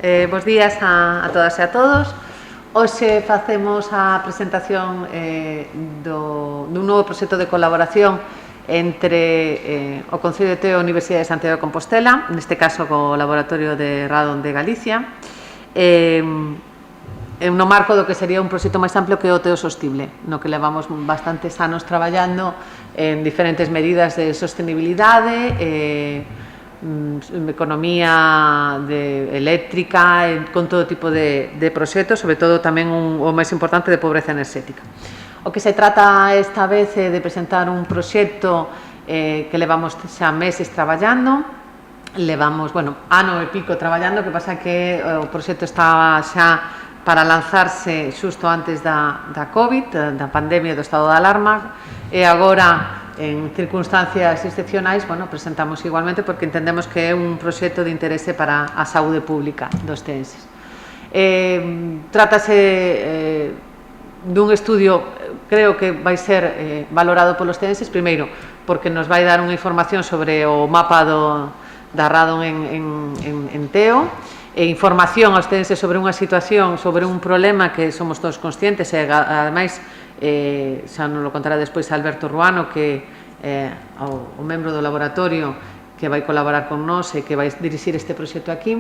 Bos días a todas e a todos. Hoxe facemos a presentación dun novo proxecto de colaboración entre o Concello de Teo e a Universidade de Santiago de Compostela, neste caso co Laboratorio de Radon de Galicia, no marco do que sería un proxecto máis amplio que o Teo Sostible, no que levamos bastantes anos traballando en diferentes medidas de sostenibilidade, economía eléctrica, con todo tipo de proxectos, sobre todo tamén o máis importante de pobreza enerxética. O que se trata esta vez é de presentar un proxecto que levamos xa meses traballando, levamos, ano e pico traballando, que pasa que o proxecto estaba xa para lanzarse xusto antes da COVID, da pandemia do estado de alarma, e agora en circunstancias excepcionais, presentamos igualmente porque entendemos que é un proxecto de interese para a saúde pública dos teenses. Trátase dun estudio, creo que vai ser valorado polos teenses, primeiro, porque nos vai dar unha información sobre o mapa da radon en Teo, e información aos teenses sobre unha situación, sobre un problema que somos todos conscientes, e ademais xa nos lo contará despois Alberto Ruano, que é o membro do laboratorio que vai colaborar con nós e que vai dirixir este proxecto aquí.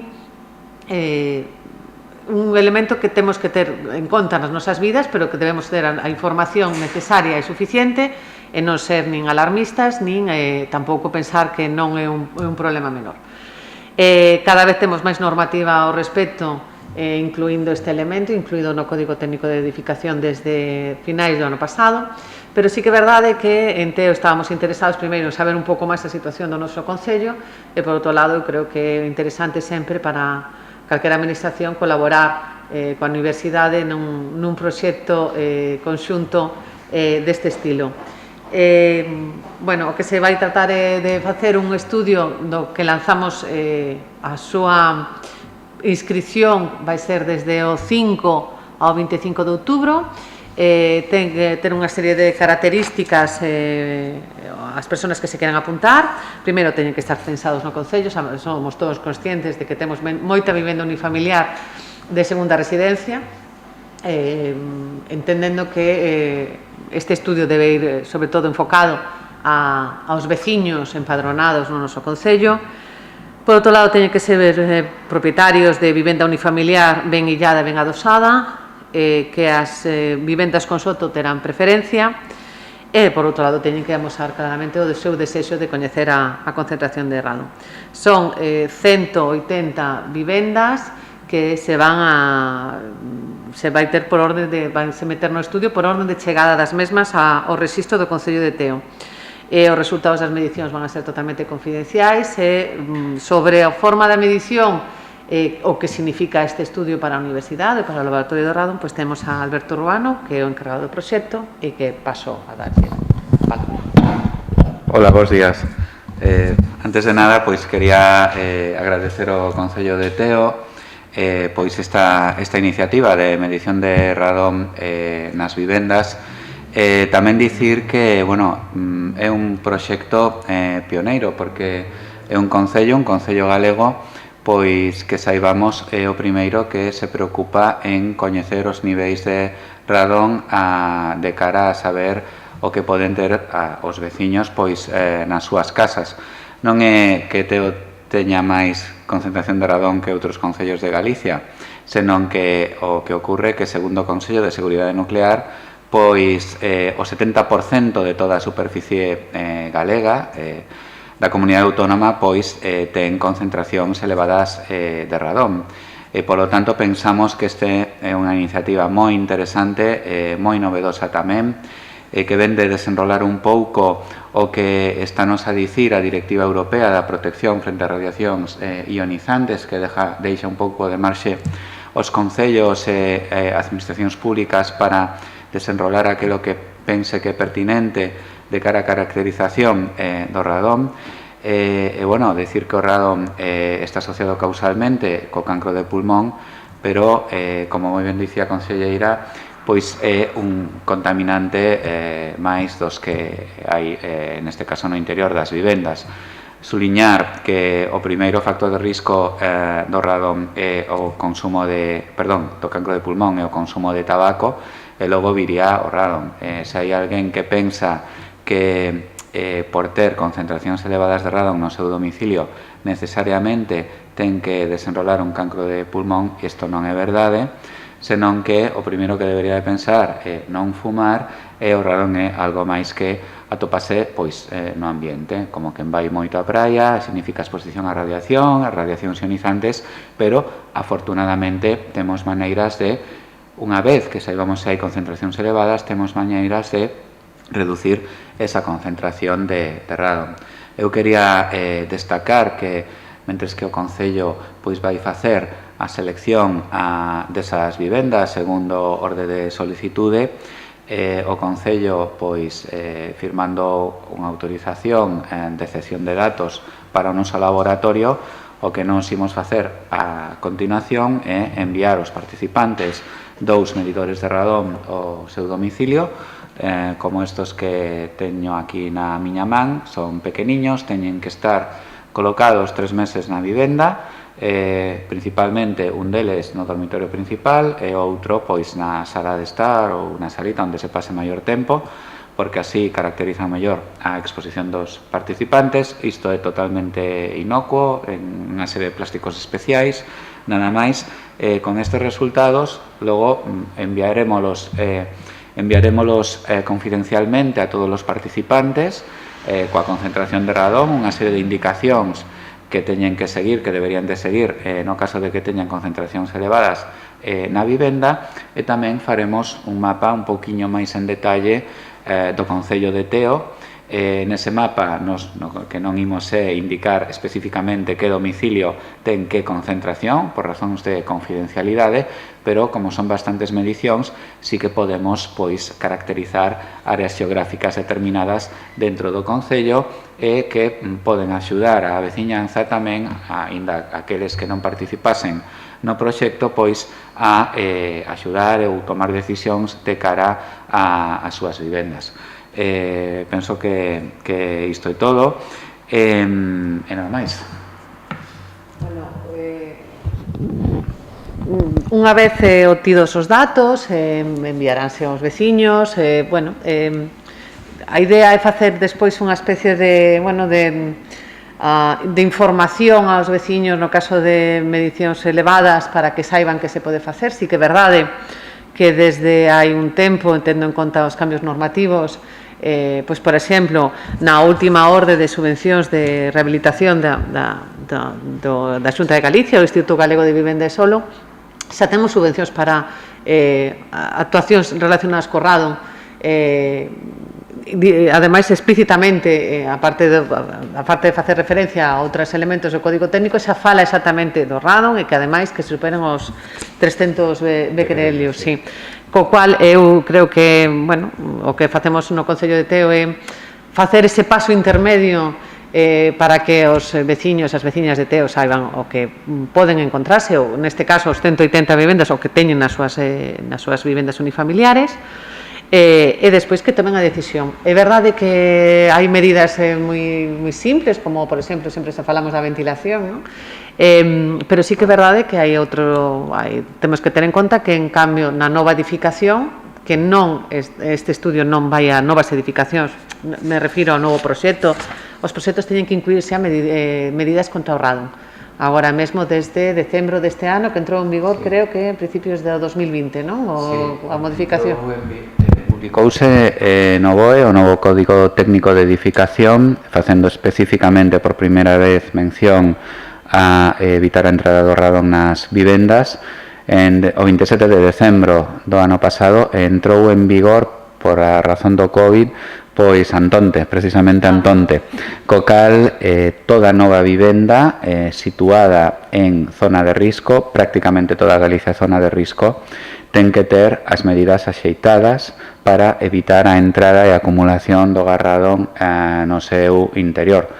Un elemento que temos que ter en conta nas nosas vidas, pero que debemos ter a información necesaria e suficiente e non ser nin alarmistas, nin tampouco pensar que non é un problema menor. Cada vez temos máis normativa ao respecto, incluindo este elemento, incluído no Código Técnico de Edificación desde finais do ano pasado, pero sí que é verdade que en Teo estábamos interesados primeiro en saber un pouco máis a situación do noso Concello e, por outro lado, eu creo que é interesante sempre para calquera administración colaborar coa Universidade nun proxecto conxunto deste estilo. O que se vai tratar é de facer un estudio do que lanzamos a súa inscripción vai ser desde o 5 ao 25 de outubro. Ten que ter unha serie de características as persoas que se queran apuntar. Primeiro, teñen que estar censados no Concello, somos todos conscientes de que temos moita vivenda unifamiliar de segunda residencia, entendendo que este estudio debe ir sobre todo enfocado aos veciños empadronados no noso Concello. Por outro lado, teñen que ser propietarios de vivenda unifamiliar ben illada, ben adosada, que as vivendas con soto terán preferencia, e, por outro lado, teñen que amosar claramente o seu desexo de coñecer a concentración de radon. Son 180 vivendas que se vai ter por orde vai se meter no estudio por orde de chegada das mesmas ao rexistro do Concello de Teo. Os resultados das medicións van a ser totalmente confidenciais e sobre a forma da medición o que significa este estudio para a Universidade, para o Laboratorio do Radon, pois temos a Alberto Ruano, que é o encargado do proxecto e que paso a darlle palabra. Hola, bons días. Antes de nada, pois quería agradecer ao Concello de Teo pois esta iniciativa de medición de radon nas vivendas. Tamén dicir que, é un proxecto pioneiro, porque é un concello galego, pois que saibamos é o primeiro que se preocupa en coñecer os niveis de radon de cara a saber o que poden ter os veciños pois nas súas casas. Non é que Teo teña máis concentración de radon que outros concellos de Galicia, senón que o que ocorre que, segundo o Consello de Seguridade Nuclear, pois o 70% de toda a superficie galega da comunidade autónoma pois ten concentracións elevadas de radon. Polo tanto, pensamos que este é unha iniciativa moi interesante, moi novedosa tamén, que ven de desenrolar un pouco o que estános a dicir a Directiva Europea da Protección frente a radiacións ionizantes, que deixa un pouco de marxe os concellos e administracións públicas para desenrolar aquilo que pense que é pertinente de cara a caracterización do radon. Decir que o radon está asociado causalmente co cancro de pulmón, pero, como moi ben dicía a conselleira, pois é un contaminante máis dos que hai, neste caso, no interior das vivendas. Suliñar que o primeiro factor de risco do radón é o consumo do cancro de pulmón e o consumo de tabaco, e logo viría o radón. Se hai alguén que pensa que por ter concentracións elevadas de radón no seu domicilio necesariamente ten que desenrolar un cancro de pulmón, isto non é verdade, senón que o primeiro que debería de pensar é non fumar, e o radón é algo máis que atopase no ambiente, como quen vai moito á praia, significa exposición á radiacións ionizantes, pero afortunadamente temos maneiras de, unha vez que saibamos se hai concentracións elevadas, temos maneiras de reducir esa concentración de radón. Eu quería destacar que, mentres que o Concello vai facer a selección desas vivendas segundo orde de solicitude, o Concello, firmando unha autorización de cesión de datos para o noso laboratorio, o que nos imos facer a continuación é enviar os participantes 2 medidores de radón ao seu domicilio, como estos que teño aquí na miña man. Son pequeniños, teñen que estar colocados 3 meses na vivenda, principalmente un deles no dormitorio principal e outro na sala de estar ou na salita onde se pase maior tempo, porque así caracteriza mellor a exposición dos participantes. Isto é totalmente inocuo, en unha serie de plásticos especiais, nada máis. Con estes resultados, logo enviarémolos confidencialmente a todos os participantes, coa concentración de radón, unha serie de indicacións que teñen que seguir, que deberían de seguir no caso de que teñan concentracións elevadas na vivenda, e tamén faremos un mapa un pouquiño máis en detalle do Concello de Teo. Nese mapa que non imos indicar especificamente que domicilio ten que concentración, por razóns de confidencialidade, pero como son bastantes medicións, sí que podemos caracterizar áreas xeográficas determinadas dentro do Concello e que poden axudar a veciñanza tamén, aínda aqueles que non participasen no proxecto, a axudar ou tomar decisións de cara ás súas vivendas. Penso que isto é todo, e nada máis. Unha vez obtidos os datos, enviaránse aos veciños. A idea é facer despois unha especie de información aos veciños no caso de medicións elevadas, para que saiban que se pode facer. Si que é verdade que desde hai un tempo, tendo en conta os cambios normativos, por exemplo, na última orde de subvencións de rehabilitación da Xunta de Galicia, o Instituto Galego de Vivenda e Solo, xa temos subvencións para actuacións relacionadas co radón, ademais explícitamente, a parte de facer referencia a outros elementos do Código Técnico, xa fala exactamente do radón, e que ademais que se superen os 300 becquerelios, sí. Co cual eu creo que, o que facemos no Concello de Teo é facer ese paso intermedio para que os veciños e as veciñas de Teo saiban o que poden encontrarse, ou neste caso os 180 vivendas o que teñen nas súas vivendas unifamiliares, e despois que tomen a decisión. É verdade que hai medidas moi simples, como, por exemplo, sempre se falamos da ventilación, non? Pero sí que é verdade que temos que ter en conta que, en cambio, na nova edificación, que este estudio non vai a novas edificacións, me refiro ao novo proxecto, os proxectos teñen que incluirse a medidas contra o radón. Agora mesmo, desde decembro deste ano, que entrou en vigor, creo que en principios de 2020, non? A modificación. Publicouse no BOE o novo Código Técnico de Edificación, facendo especificamente por primeira vez mención a evitar a entrada do radón nas vivendas. O 27 de decembro do ano pasado entrou en vigor, por a razón do COVID, precisamente Antonte, co cal toda nova vivenda situada en zona de risco, prácticamente toda Galicia zona de risco, ten que ter as medidas axeitadas para evitar a entrada e acumulación do radón no seu interior.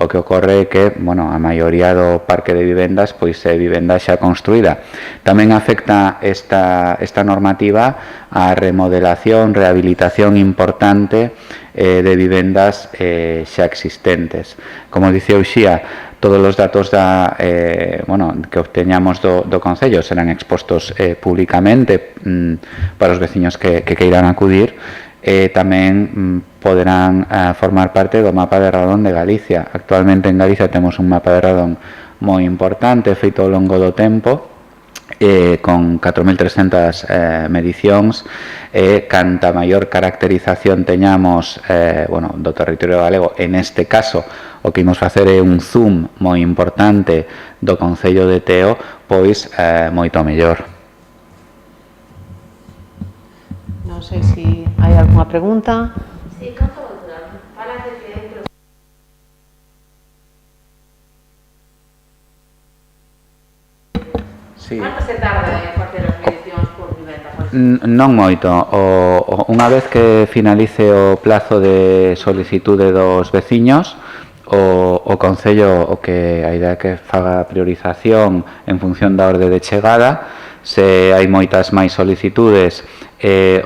O que ocorre é que, a maioría do parque de vivendas é vivenda xa construída. Tamén afecta esta normativa a remodelación, rehabilitación importante de vivendas xa existentes. Como dicía Uxía, todos os datos que obteñamos do Concello serán expostos públicamente para os veciños que queiran acudir, e tamén poderán formar parte do mapa de radón de Galicia. Actualmente en Galicia temos un mapa de radón moi importante, feito ao longo do tempo, con 4.300 medicións, canta maior caracterización teñamos do territorio galego. En este caso, o que imos facer é un zoom moi importante do Concello de Teo, pois moito mellor. Non sei se hai algunha pregunta. Sí, canto vai durar? Fala de que Sí. Canto se tarda en facer as medicións por vivenda? Non moito. Unha vez que finalice o plazo de solicitude dos veciños, o Concello a idea que faga a priorización en función da orde de chegada. Se hai moitas máis solicitudes,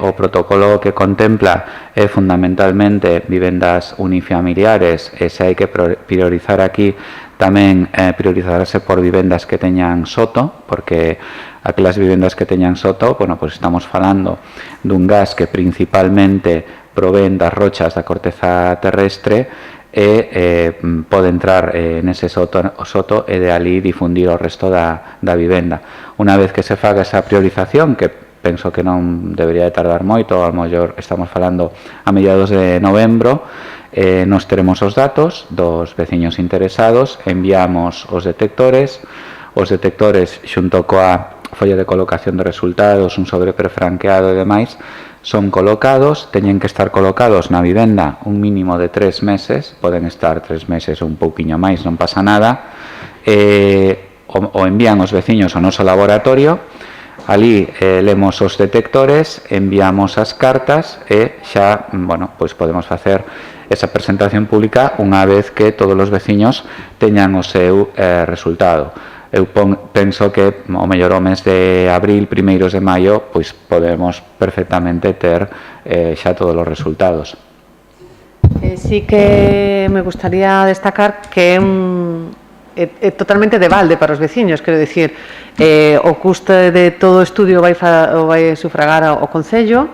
o protocolo que contempla é fundamentalmente vivendas unifamiliares, e se hai que priorizar aquí tamén priorizarse por vivendas que teñan soto, porque aquelas vivendas que teñan soto, pois estamos falando dun gas que principalmente provén das rochas da corteza terrestre, e pode entrar nese soto e de ali difundir o resto da vivenda. Unha vez que se faga esa priorización, que penso que non debería de tardar moito, ao mellor estamos falando a mediados de novembro, nos teremos os datos dos veciños interesados, enviamos os detectores xunto coa folla de colocación de resultados, un sobre prefranqueado e demais, son colocados, teñen que estar colocados na vivenda un mínimo de 3 meses, poden estar 3 meses ou un pouquiño máis, non pasa nada, o envían os veciños ao noso laboratorio, ali lemos os detectores, enviamos as cartas e xa, pois podemos facer esa presentación pública unha vez que todos os veciños teñan o seu resultado. Eu penso que o mellor o mes de abril, primeiros de maio, pois podemos perfectamente ter xa todos os resultados. Sí que me gustaría destacar que é totalmente de balde para os veciños, quero dicir, o custe de todo o estudio vai sufragar o Concello,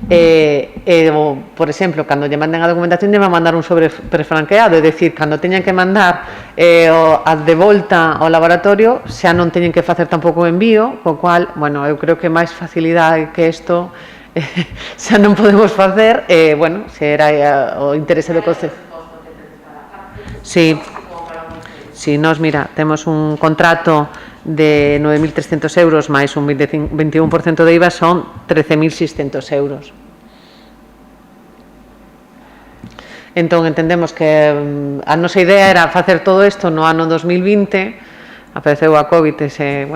por exemplo, cando lle manden a documentación lle va a mandar un sobre prefranqueado, é dicir, cando teñan que mandar de volta ao laboratorio xa non teñen que facer tampouco o envío, co cual, eu creo que máis facilidade que isto xa non podemos facer, se era o interese do Concello. Si nós, mira, temos un contrato de 9.300 euros máis un 21% de IVA, son 13.600 euros. Entón, entendemos que a nosa idea era facer todo isto no ano 2020, apareceu a COVID e se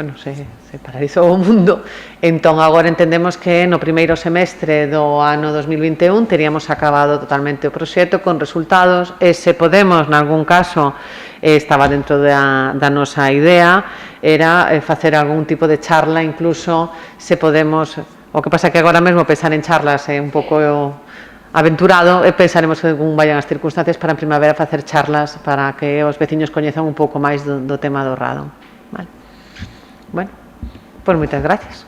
paralizou o mundo, entón agora entendemos que no primeiro semestre do ano 2021 teríamos acabado totalmente o proxecto con resultados, e se podemos, nalgún caso, estaba dentro da nosa idea, era facer algún tipo de charla, incluso se podemos, o que pasa que agora mesmo pensar en charlas é un pouco aventurado, e pensaremos que según vayan as circunstancias para en primavera facer charlas para que os veciños coñezan un pouco máis do tema do radon. Bueno, pois moitas gracias.